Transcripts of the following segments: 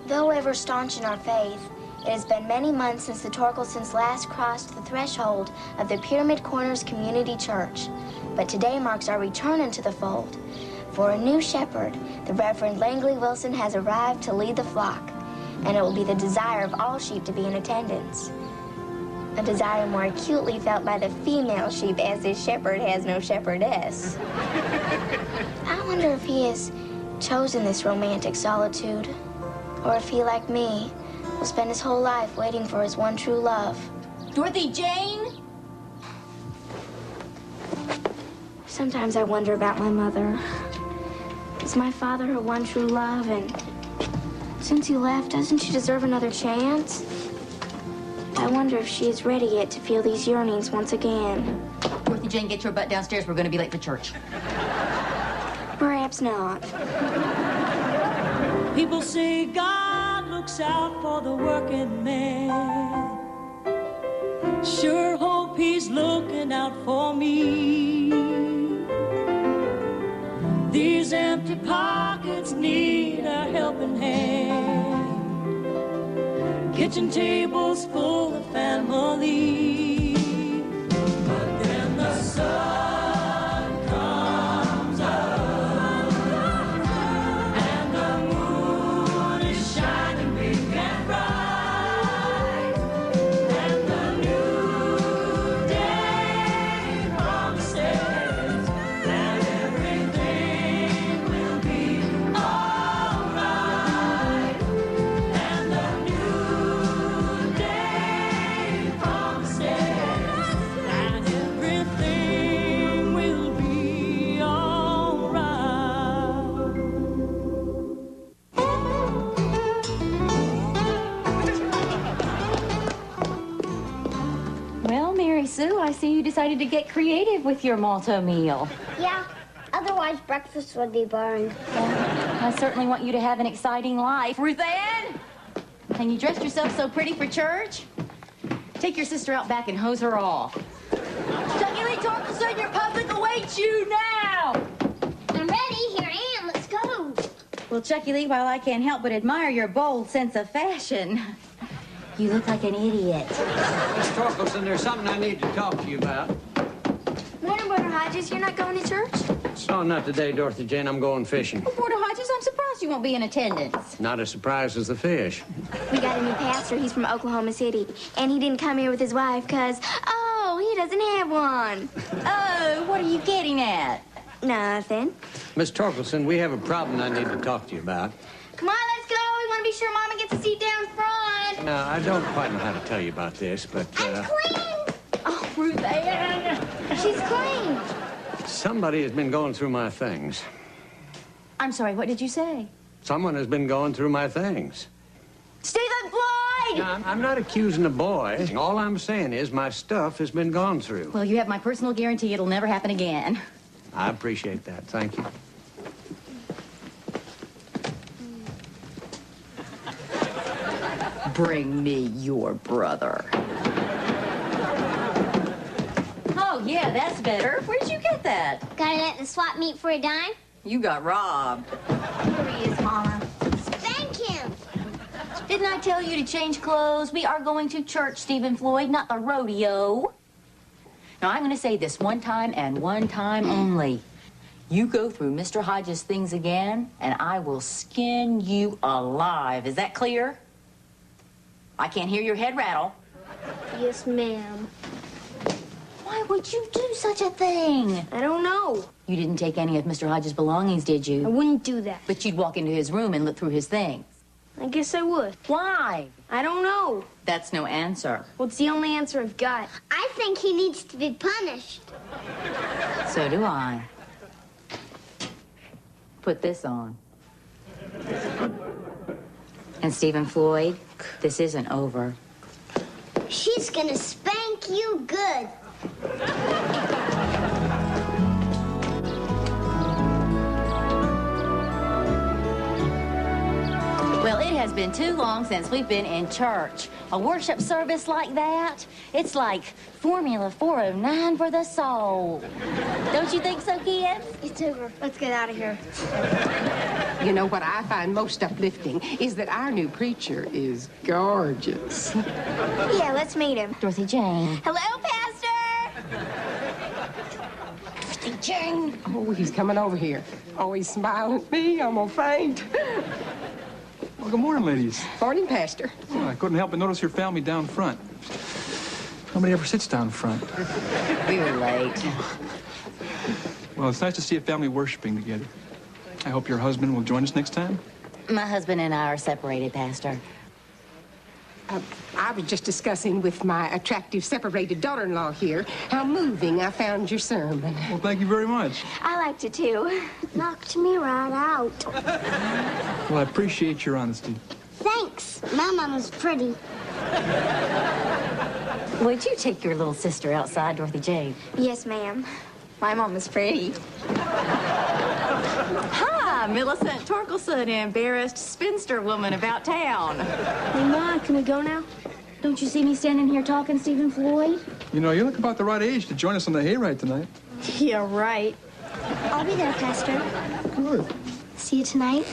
Though ever staunch in our faith, it has been many months since the Torkelsons last crossed the threshold of the Pyramid Corners Community Church. But today marks our return into the fold. For a new shepherd, the Reverend Langley Wilson has arrived to lead the flock, and it will be the desire of all sheep to be in attendance. A desire more acutely felt by the female sheep, as this shepherd has no shepherdess. I wonder if he has chosen this romantic solitude, or if he, like me, will spend his whole life waiting for his one true love. Dorothy Jane? Sometimes I wonder about my mother. Is my father her one true love? And since he left, doesn't she deserve another chance? I wonder if she is ready yet to feel these yearnings once again. Dorothy Jane, get your butt downstairs. We're going to be late for church. Perhaps not. People say God looks out for the working man. Sure hope he's looking out for me. These empty pockets need a helping hand. Kitchen tables full of family. But then the sun comes up and the moon is shining big and bright, and the new day promises that everything will be alright, and the new day promises that everything will be alright. Well, Mary Sue, I see you decided to get creative with your malto meal. Yeah, otherwise breakfast would be boring. I certainly want you to have an exciting life. Ruth Ann! And you dressed yourself so pretty for church? Take your sister out back and hose her off. Chucky Lee Torkelson, your public awaits you now! I'm ready. Here I am. Let's go. Well, Chucky Lee, while I can't help but admire your bold sense of fashion, you look like an idiot. Miss Torkelson, there's something I need to talk to you about. Morning, Brother Hodges. You're not going to church? Oh, not today, Dorothy Jane. I'm going fishing. Well, Porter Hodges, I'm surprised you won't be in attendance. Not as surprised as the fish. We got a new pastor. He's from Oklahoma City. And he didn't come here with his wife because, oh, he doesn't have one. Oh, what are you getting at? Nothing. Miss Torkelson, we have a problem I need to talk to you about. Come on, let's go. We want to be sure Mama gets a seat down front. Now, I don't quite know how to tell you about this, but I'm clean. Oh, Ruth Ann. She's clean. somebody has been going through my things. I'm sorry, what did you say? Someone has been going through my things. Stephen Floyd! Now, I'm not accusing a boy. All I'm saying is my stuff has been gone through. Well, you have my personal guarantee it'll never happen again. I appreciate that. Thank you. Bring me your brother. Oh, yeah, that's better. Where'd you get that? Got it at the swap meet for a dime? You got robbed. Here he is, Mama. Spank him! Didn't I tell you to change clothes? We are going to church, Stephen Floyd, not the rodeo. Now, I'm going to say this one time and one time only. You go through Mr. Hodges' things again, and I will skin you alive. Is that clear? I can't hear your head rattle. Yes, ma'am. Why would you do such a thing? I don't know. You didn't take any of Mr. Hodges' belongings, did I you? wouldn't do that. But you'd walk into his room and look through his things. I guess I would. Why? I don't know. That's no answer. Well, it's the only answer I've got. I think he needs to be punished. So do I. Put this on. And Stephen Floyd, this isn't over. She's gonna spank you good. Well, it has been too long since we've been in church. A worship service like that, it's like Formula 409 for the soul. Don't you think so, kids? It's over. Let's get out of here. You know, what I find most uplifting is that our new preacher is gorgeous. Yeah, let's meet him. Dorothy Jane. Hello, Pastor! Dorothy Jane. Oh, he's coming over here. Oh, he's smiling at me. I'm gonna faint. Well, good morning, ladies. Morning, Pastor. Oh, I couldn't help but notice your family down front. Nobody ever sits down front. We were late. Well, it's nice to see a family worshiping together. I hope your husband will join us next time. My husband and I are separated, Pastor. I was just discussing with my attractive separated daughter-in-law here how moving I found your sermon. Well, thank you very much. I liked it too. Knocked me right out. Well, I appreciate your honesty. Thanks. My mom was pretty. Would you take your little sister outside, Dorothy Jane? Yes, ma'am. My mom is pretty. Hi, Millicent Torkelson, embarrassed spinster woman about town. Hey, Ma, can we go now? Don't you see me standing here talking, Stephen Floyd? You know, you look about the right age to join us on the Hayride tonight. Yeah, right. I'll be there, Pastor. Good. See you tonight.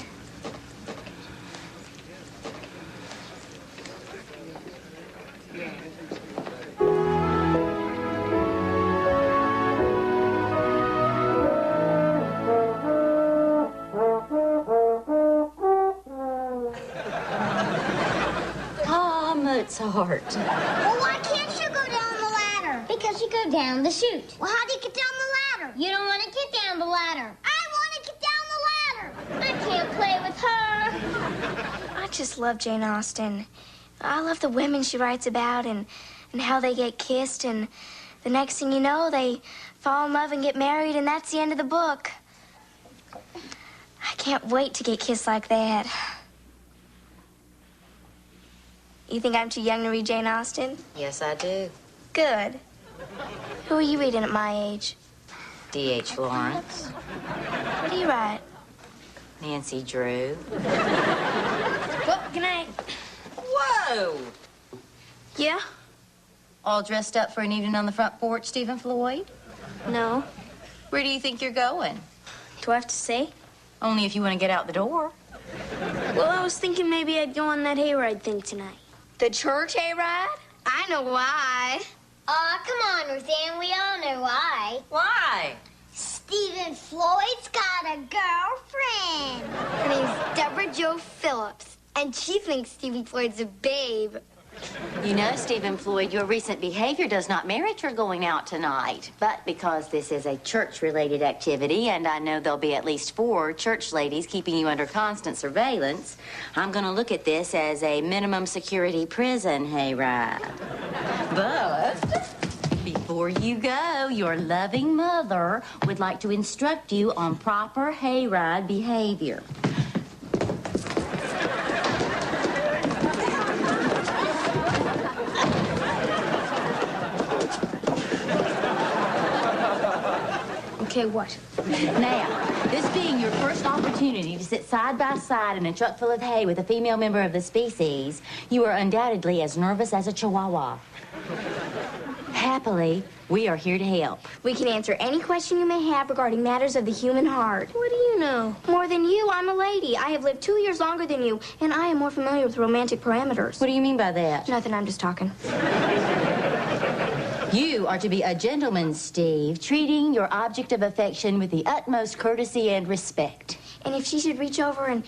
Mozart. Well, why can't you go down the ladder? Because you go down the chute. Well, how do you get down the ladder? You don't want to get down the ladder. I want to get down the ladder. I can't play with her. I just love Jane Austen. I love the women she writes about and how they get kissed, and the next thing you know, they fall in love and get married, and that's the end of the book. I can't wait to get kissed like that. You think I'm too young to read Jane Austen? Yes, I do. Good. Who are you reading at my age? D.H. Lawrence. What do you write? Nancy Drew. Well, good night. Whoa! Yeah? All dressed up for an evening on the front porch, Stephen Floyd? No. Where do you think you're going? Do I have to say? Only if you want to get out the door. Well, I was thinking maybe I'd go on that hayride thing tonight. The church hayride? I know why. Aw, come on, Roseanne. We all know why. Why? Stephen Floyd's got a girlfriend. Her name's Deborah Jo Phillips, and she thinks Stephen Floyd's a babe. You know, Stephen Floyd, your recent behavior does not merit your going out tonight. But because this is a church-related activity, and I know there'll be at least 4 church ladies keeping you under constant surveillance, I'm going to look at this as a minimum security prison hayride. But before you go, your loving mother would like to instruct you on proper hayride behavior. Okay, what? Now, this being your first opportunity to sit side by side in a truck full of hay with a female member of the species, you are undoubtedly as nervous as a chihuahua. Happily, we are here to help. We can answer any question you may have regarding matters of the human heart. What do you know? More than you. I'm a lady. I have lived 2 years longer than you, and I am more familiar with romantic parameters. What do you mean by that? Nothing, I'm just talking. You are to be a gentleman, Steve, treating your object of affection with the utmost courtesy and respect. And if she should reach over and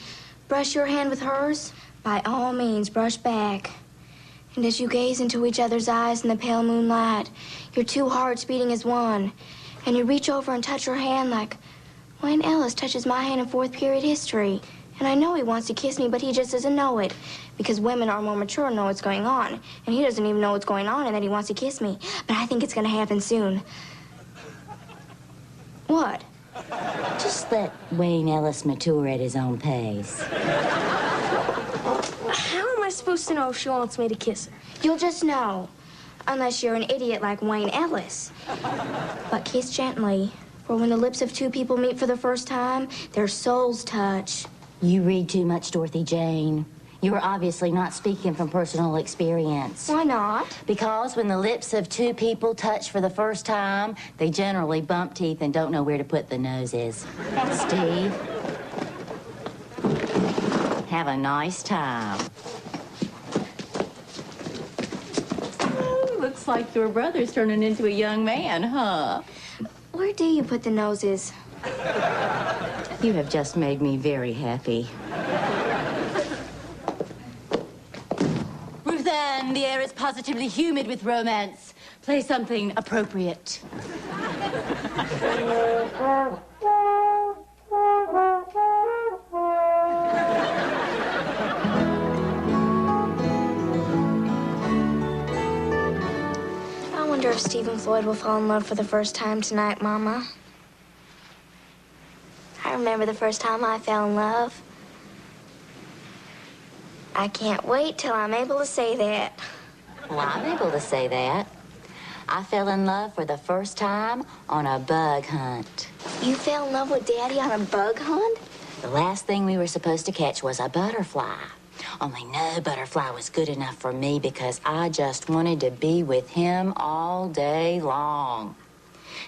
brush your hand with hers, by all means, brush back. And as you gaze into each other's eyes in the pale moonlight, your 2 hearts beating as one, and you reach over and touch her hand like Wayne Ellis touches my hand in 4th period history. And I know he wants to kiss me, but he just doesn't know it. Because women are more mature and know what's going on. And he doesn't even know what's going on and that he wants to kiss me. But I think it's going to happen soon. What? Just let Wayne Ellis mature at his own pace. How am I supposed to know if she wants me to kiss her? You'll just know. Unless you're an idiot like Wayne Ellis. But kiss gently. For when the lips of 2 people meet for the first time, their souls touch. You read too much, Dorothy Jane. You are obviously not speaking from personal experience. Why not? Because when the lips of 2 people touch for the first time, they generally bump teeth and don't know where to put the noses. Steve? Have a nice time. Oh, looks like your brother's turning into a young man, huh? Where do you put the noses? You have just made me very happy. Ruth Ann, the air is positively humid with romance. Play something appropriate. I wonder if Stephen Floyd will fall in love for the first time tonight, Mama. I remember the first time I fell in love. I can't wait till I'm able to say that. Well, I'm able to say that. I fell in love for the first time on a bug hunt. You fell in love with Daddy on a bug hunt? The last thing we were supposed to catch was a butterfly. Only no butterfly was good enough for me because I just wanted to be with him all day long.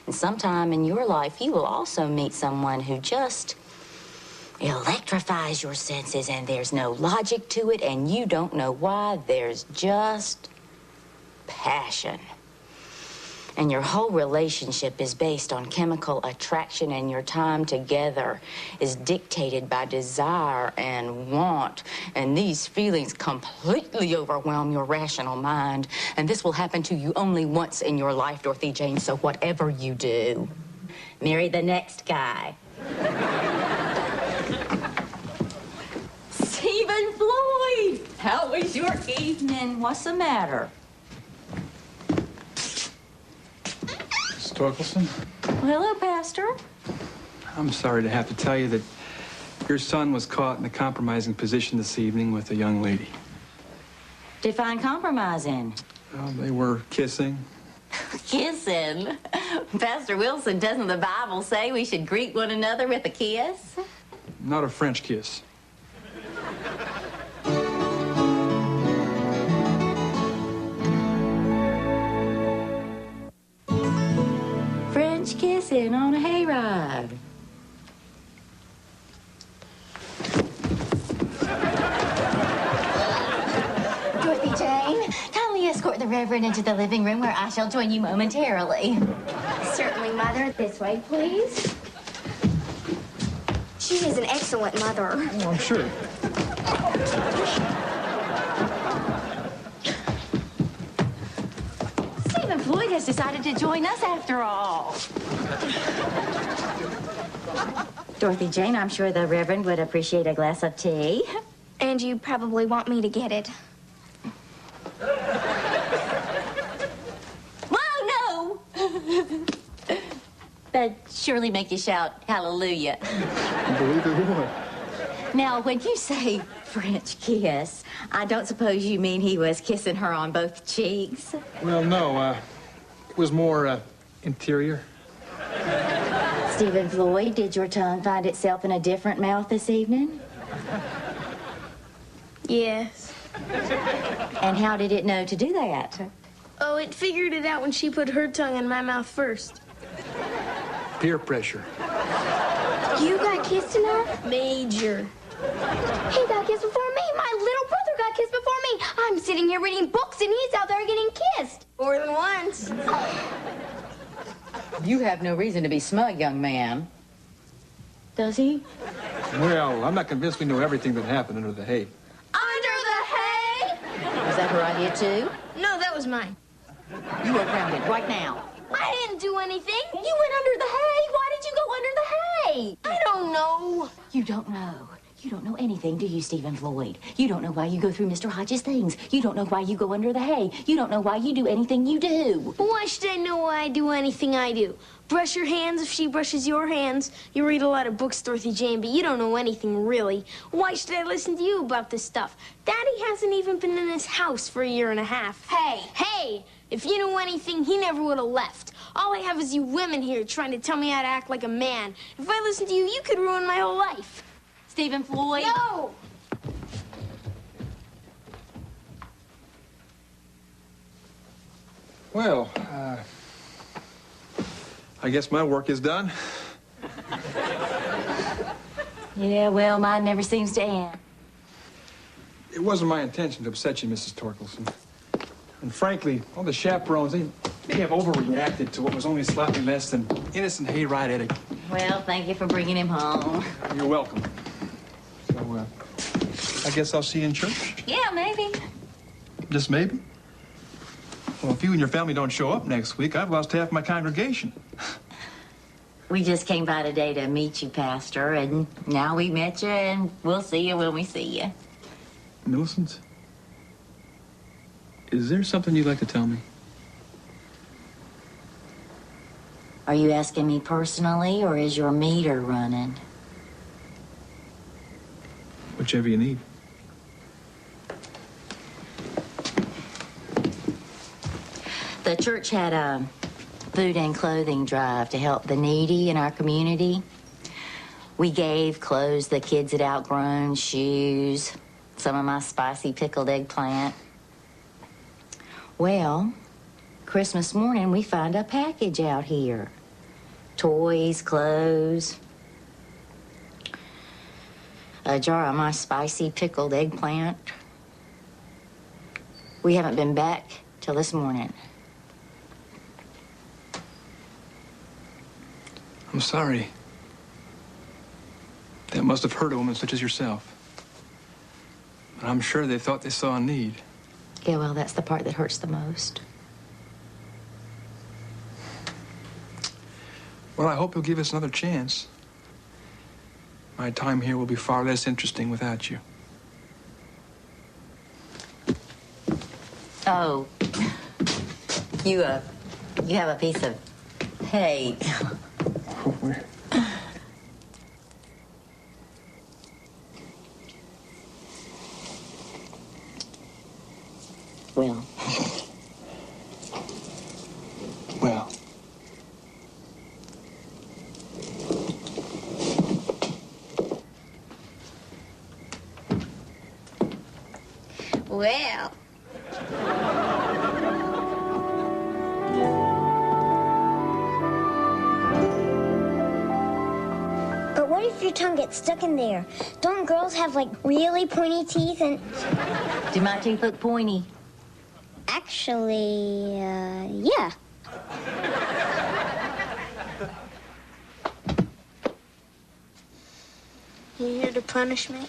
And sometime in your life, you will also meet someone who just electrifies your senses, and there's no logic to it, and you don't know why. There's just passion. And your whole relationship is based on chemical attraction, and your time together is dictated by desire and want. And these feelings completely overwhelm your rational mind. And this will happen to you only once in your life, Dorothy Jane. So whatever you do, marry the next guy. Stephen Floyd, how was your evening? What's the matter? Torkelson, Well, hello, Pastor. I'm sorry to have to tell you that your son was caught in a compromising position this evening with a young lady. Define compromising. Well, they were kissing. Kissing? Pastor Wilson, doesn't the Bible say we should greet one another with a kiss? Not a French kiss. French kissing on a hayride. Dorothy Jane, kindly escort the Reverend into the living room where I shall join you momentarily. Certainly, Mother. This way, please. She is an excellent mother. Oh, I'm sure. Stephen Floyd has decided to join us after all. Dorothy Jane, I'm sure the Reverend would appreciate a glass of tea. And you probably want me to get it. Whoa, no! That'd surely make you shout hallelujah. I believe it would. Now, when you say French kiss, I don't suppose you mean he was kissing her on both cheeks? Well, no, it was more, interior. Stephen Floyd, did your tongue find itself in a different mouth this evening? Yes. And how did it know to do that? Oh, it figured it out when she put her tongue in my mouth first. Peer pressure. You got kissed tonight? Major. He got kissed before me. My little brother got kissed before me. I'm sitting here reading books and he's out there getting kissed. More than once. You have no reason to be smug, young man. Does he? Well, I'm not convinced we know everything that happened under the hay. Under the hay? Was that her idea, too? No, that was mine. You are grounded right now. I didn't do anything. You went under the hay. Why did you go under the hay? I don't know. You don't know. You don't know anything, do you, Stephen Floyd? You don't know why you go through Mr. Hodges' things. You don't know why you go under the hay. You don't know why you do anything you do. Why should I know why I do anything I do? Brush your hands if she brushes your hands. You read a lot of books, Dorothy Jane, but you don't know anything, really. Why should I listen to you about this stuff? Daddy hasn't even been in his house for a year and a half. Hey! Hey! If you knew anything, he never would have left. All I have is you women here trying to tell me how to act like a man. If I listened to you, you could ruin my whole life. Stephen Floyd? No! Well, I guess my work is done. Yeah, well, mine never seems to end. It wasn't my intention to upset you, Mrs. Torkelson. And frankly, all the chaperones, they may have overreacted to what was only slightly less than innocent hayride etiquette. Well, thank you for bringing him home. You're welcome. So, I guess I'll see you in church? Yeah, maybe. Just maybe? Well, if you and your family don't show up next week, I've lost half my congregation. We just came by today to meet you, Pastor, and now we met you, and we'll see you when we see you. Millicent, is there something you'd like to tell me? Are you asking me personally, or is your meter running? Whichever you need. The church had a food and clothing drive to help the needy in our community. We gave clothes the kids had outgrown, shoes, some of my spicy pickled eggplant. Well, Christmas morning, we find a package out here. Toys, clothes, a jar of my spicy pickled eggplant. We haven't been back till this morning. I'm sorry. That must have hurt a woman such as yourself. But I'm sure they thought they saw a need. Yeah, well, that's the part that hurts the most. Well, I hope you'll give us another chance. My time here will be far less interesting without you. Oh, you have a piece of hay. Well. Well. Well. But what if your tongue gets stuck in there? Don't girls have, like, really pointy teeth and... Do my teeth look pointy? Actually, yeah. You here to punish me?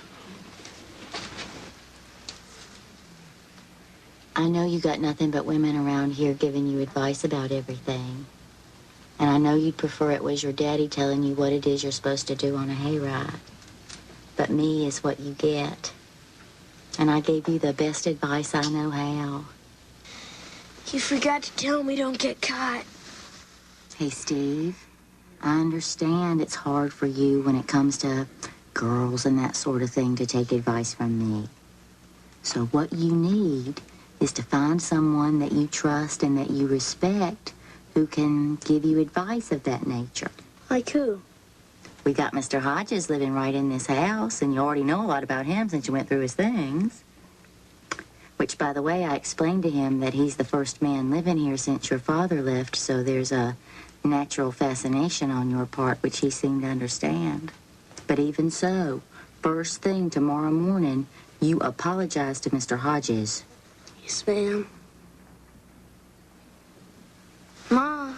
I know you got nothing but women around here giving you advice about everything. And I know you'd prefer it was your daddy telling you what it is you're supposed to do on a hayride. But me is what you get. And I gave you the best advice I know how. You forgot to tell me don't get caught. Hey, Steve, I understand it's hard for you when it comes to girls and that sort of thing to take advice from me. So what you need is to find someone that you trust and that you respect who can give you advice of that nature. Like who? We got Mr. Hodges living right in this house, and you already know a lot about him since you went through his things. Which, by the way, I explained to him that he's the first man living here since your father left, so there's a natural fascination on your part, which he seemed to understand. But even so, first thing tomorrow morning, you apologize to Mr. Hodges. Yes, ma'am. Ma.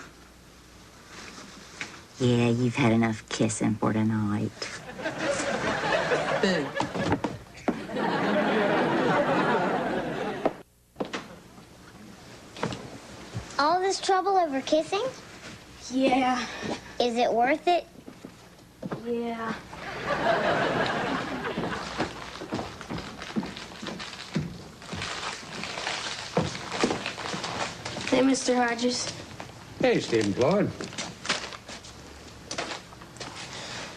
Yeah, you've had enough kissing for tonight. Boo. All this trouble over kissing? Yeah. Is it worth it? Yeah. Hey, Mr. Hodges. Hey, Stephen Floyd.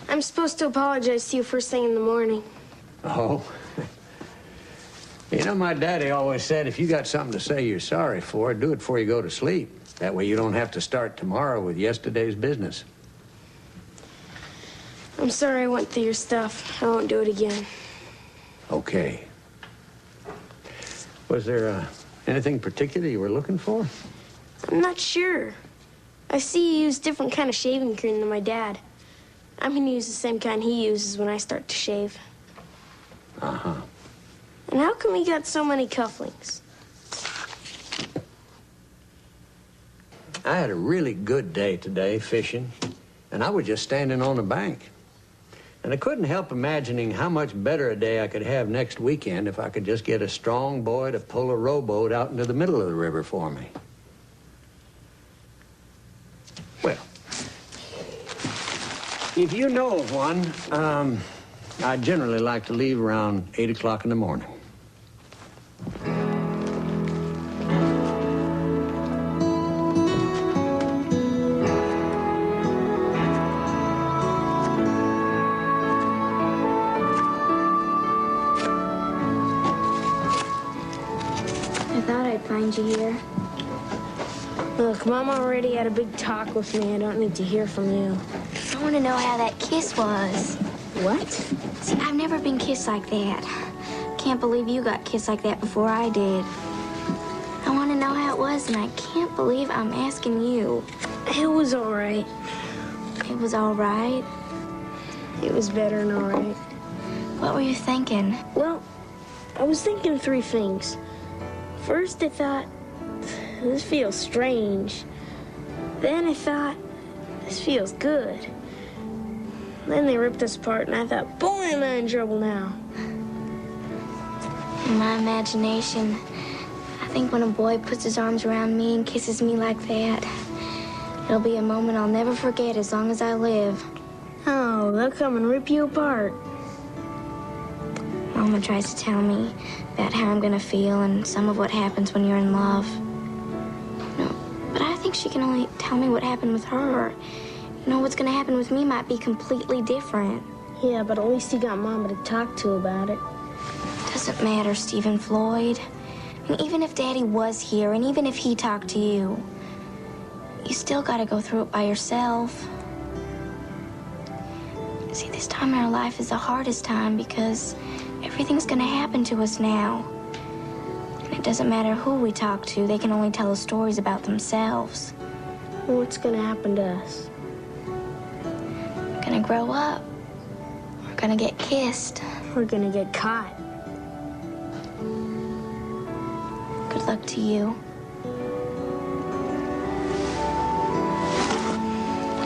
I'm supposed to apologize to you first thing in the morning. Oh. You know, my daddy always said if you got something to say you're sorry for, do it before you go to sleep. That way you don't have to start tomorrow with yesterday's business. I'm sorry I went through your stuff. I won't do it again. Okay. Was there anything particular you were looking for? I'm not sure. I see you use different kind of shaving cream than my dad. I'm gonna use the same kind he uses when I start to shave. Uh-huh. And how come he got so many cufflinks? I had a really good day today fishing, and I was just standing on the bank. And I couldn't help imagining how much better a day I could have next weekend if I could just get a strong boy to pull a rowboat out into the middle of the river for me. Well, if you know of one, I generally like to leave around 8 o'clock in the morning. I thought I'd find you here. Look, Mom already had a big talk with me. I don't need to hear from you. I want to know how that kiss was. What? See, I've never been kissed like that. Can't believe you got kissed like that before I did. I want to know how it was, and I can't believe I'm asking you. It was all right. It was all right. It was better than all right. What were you thinking? Well, I was thinking 3 things. First, I thought, this feels strange. Then I thought, this feels good. Then they ripped us apart, and I thought, boy, am I in trouble now. In my imagination, I think when a boy puts his arms around me and kisses me like that, it'll be a moment I'll never forget as long as I live. Oh, they'll come and rip you apart. Mama tries to tell me about how I'm gonna feel and some of what happens when you're in love. No, but I think she can only tell me what happened with her. You know, what's gonna happen with me might be completely different. Yeah, but at least you got Mama to talk to about it. Doesn't matter, Stephen Floyd. And even if Daddy was here, and even if he talked to you, you still gotta go through it by yourself. See, this time in our life is the hardest time because everything's gonna happen to us now. And it doesn't matter who we talk to, they can only tell us stories about themselves. What's gonna happen to us? We're gonna grow up. We're gonna get kissed. We're gonna get caught. Good luck to you.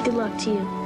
Good luck to you.